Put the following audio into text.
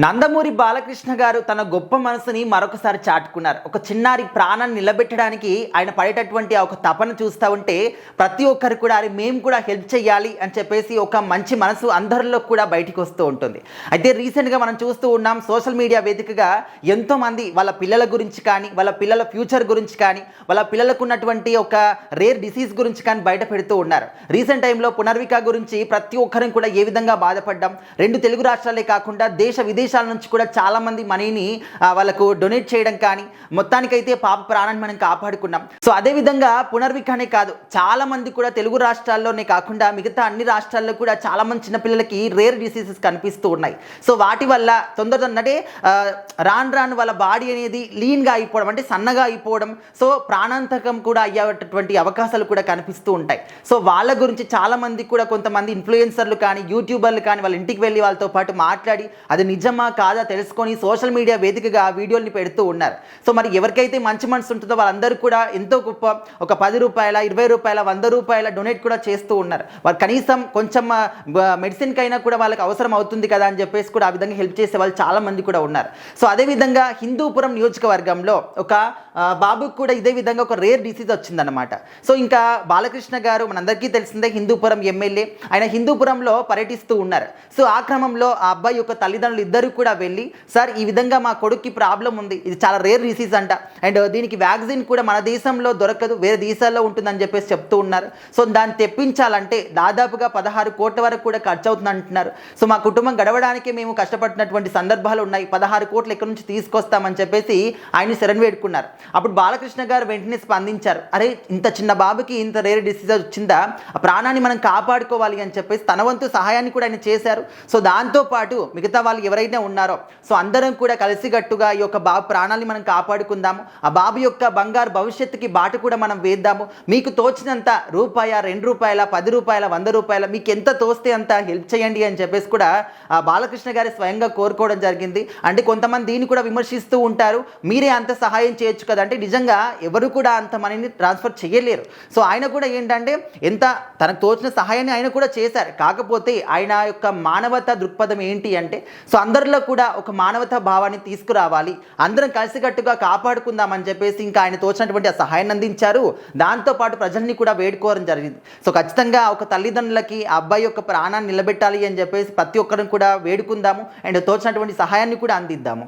నందమూరి బాలకృష్ణ గారు తన గొప్ప మనసుని మరొకసారి చాటుకున్నారు. ఒక చిన్నారి ప్రాణాన్ని నిలబెట్టడానికి ఆయన పడేటటువంటి ఒక తపన చూస్తూ ఉంటే ప్రతి ఒక్కరు కూడా అరే మేము కూడా హెల్ప్ చేయాలి అని చెప్పేసి ఒక మంచి మనసు అందరిలో కూడా బయటికి వస్తూ ఉంటుంది. అయితే రీసెంట్గా మనం చూస్తూ ఉన్నాం సోషల్ మీడియా వేదికగా ఎంతోమంది వాళ్ళ పిల్లల గురించి కానీ, వాళ్ళ పిల్లల ఫ్యూచర్ గురించి కానీ, వాళ్ళ పిల్లలకు ఉన్నటువంటి ఒక రేర్ డిసీజ్ గురించి కానీ బయట పెడుతూ ఉన్నారు. రీసెంట్ టైంలో పునర్విక గురించి ప్రతి ఒక్కరిని కూడా ఏ విధంగా బాధపడ్డాం. 2 తెలుగు రాష్ట్రాలే కాకుండా దేశ విదేశాల నుంచి కూడా చాలామంది మనీని వాళ్ళకు డొనేట్ చేయడం కానీ మొత్తానికైతే పాప ప్రాణాన్ని మనం కాపాడుకున్నాం. సో అదేవిధంగా పునర్వికనే కాదు, చాలామంది కూడా తెలుగు రాష్ట్రాల్లోనే కాకుండా మిగతా అన్ని రాష్ట్రాల్లో కూడా చాలామంది చిన్నపిల్లలకి రేర్ డిసీజెస్ కనిపిస్తూ ఉన్నాయి. సో వాటి వల్ల అంటే రాను వాళ్ళ బాడీ అనేది లీన్గా అయిపోవడం, అంటే సన్నగా అయిపోవడం, సో ప్రాణాంతకం కూడా అయ్యేటటువంటి అవకాశాలు కూడా కనిపిస్తూ ఉంటాయి. సో వాళ్ళ గురించి చాలామంది కూడా కొంతమంది ఇన్ఫ్లుయెన్సర్లు కానీ, యూట్యూబర్లు కానీ వాళ్ళ ఇంటికి వెళ్ళి వాళ్ళతో పాటు మాట్లాడి అది నిజమా కాదా తెలుసుకొని సోషల్ మీడియా వేదికగా వీడియోని పెడుతూ ఉన్నారు. సో మరి ఎవరికైతే మంచి మనసు ఉంటుందో వాళ్ళందరూ కూడా ఎంతో గొప్ప ఒక 10 రూపాయల, 20 రూపాయల, 100 రూపాయల డొనేట్ కూడా చేస్తూ ఉన్నారు. వారు కనీసం కొంచెం మెడిసిన్కి అయినా కూడా వాళ్ళకి అవసరం అవుతుంది కదా అని చెప్పేసి కూడా ఆ విధంగా హెల్ప్ చేసే వాళ్ళు చాలా మంది కూడా ఉన్నారు. సో అదేవిధంగా హిందూపురం నియోజకవర్గంలో ఒక బాబుకు కూడా ఇదే విధంగా ఒక రేర్ డిసీజ్ వచ్చిందనమాట. సో ఇంకా బాలకృష్ణ గారు మనందరికీ తెలిసిందే హిందూపురం ఎమ్మెల్యే, ఆయన హిందూపురంలో పర్యటిస్తూ ఉన్నారు. సో ఆ క్రమంలో ఆ అబ్బాయి యొక్క తల్లిదండ్రులు ఇద్దరు కూడా వెళ్ళి, సార్ ఈ విధంగా మా కొడుక్కి ప్రాబ్లం ఉంది, ఇది చాలా రేర్ డిసీజ్ అంట, అండ్ దీనికి వ్యాక్సిన్ కూడా మన దేశంలో దొరకదు, వేరే దేశాల్లో ఉంటుందని చెప్పేసి చెప్తూ ఉన్నారు. సో దాన్ని తెప్పించాలంటే దాదాపుగా 16 కోట్ల వరకు కూడా ఖర్చు అవుతుంది అంటున్నారు. సో మా కుటుంబం గడవడానికి మేము కష్టపడుతున్నటువంటి సందర్భాలు ఉన్నాయి, 16 కోట్లు ఎక్కడి నుంచి తీసుకొస్తామని చెప్పేసి ఆయన శరణ్ వేడుకున్నారు. అప్పుడు బాలకృష్ణ గారు వెంటనే స్పందించారు, అరే ఇంత చిన్న బాబుకి ఇంత రేర్ డిసీజ్ వచ్చిందా, ఆ ప్రాణాన్ని మనం కాపాడుకోవాలి అని చెప్పేసి తన వంతు సహాయాన్ని కూడా ఆయన చేశారు. సో దాంతోపాటు మిగతా వాళ్ళు ఎవరైతే ఉన్నారో సో అందరం కూడా కలిసికట్టుగా ఈ యొక్క బాబు ప్రాణాన్ని మనం కాపాడుకుందాము, ఆ బాబు యొక్క బంగారు భవిష్యత్తుకి బాట కూడా మనం వేద్దాము, మీకు తోచినంత రూపాయ, 2 రూపాయల, 10 రూపాయల, 100 రూపాయల మీకు ఎంత తోస్తే అంత హెల్ప్ చేయండి అని చెప్పేసి కూడా బాలకృష్ణ గారి స్వయంగా కోరుకోవడం జరిగింది. అంటే కొంతమంది దీన్ని కూడా విమర్శిస్తూ ఉంటారు, మీరే అంత సహాయం చేయొచ్చు కదా అంటే నిజంగా ఎవరు కూడా అంత మనీని ట్రాన్స్ఫర్ చేయలేరు. సో ఆయన కూడా ఏంటంటే ఎంత తనకు తోచిన సహాయాన్ని ఆయన కూడా చేశారు. కాకపోతే ఆయన యొక్క మానవతా దృక్పథం ఏంటి అంటే సో అందరిలో కూడా ఒక మానవతా భావాన్ని తీసుకురావాలి, అందరం కలిసికట్టుగా కాపాడుకుందామని చెప్పేసి ఇంకా ఆయన తోచినటువంటి ఆ సహాయాన్ని అందించారు. దాంతోపాటు ప్రజల్ని కూడా వేడుకోవడం జరిగింది. సో ఖచ్చితంగా ఒక తల్లిదండ్రులకి ఆ అబ్బాయి యొక్క ప్రాణాన్ని నిలబెట్టాలి అని చెప్పేసి ప్రతి ఒక్కరిని కూడా వేడుకుందాము అండ్ తోచినటువంటి సహాయాన్ని కూడా అందిద్దాము.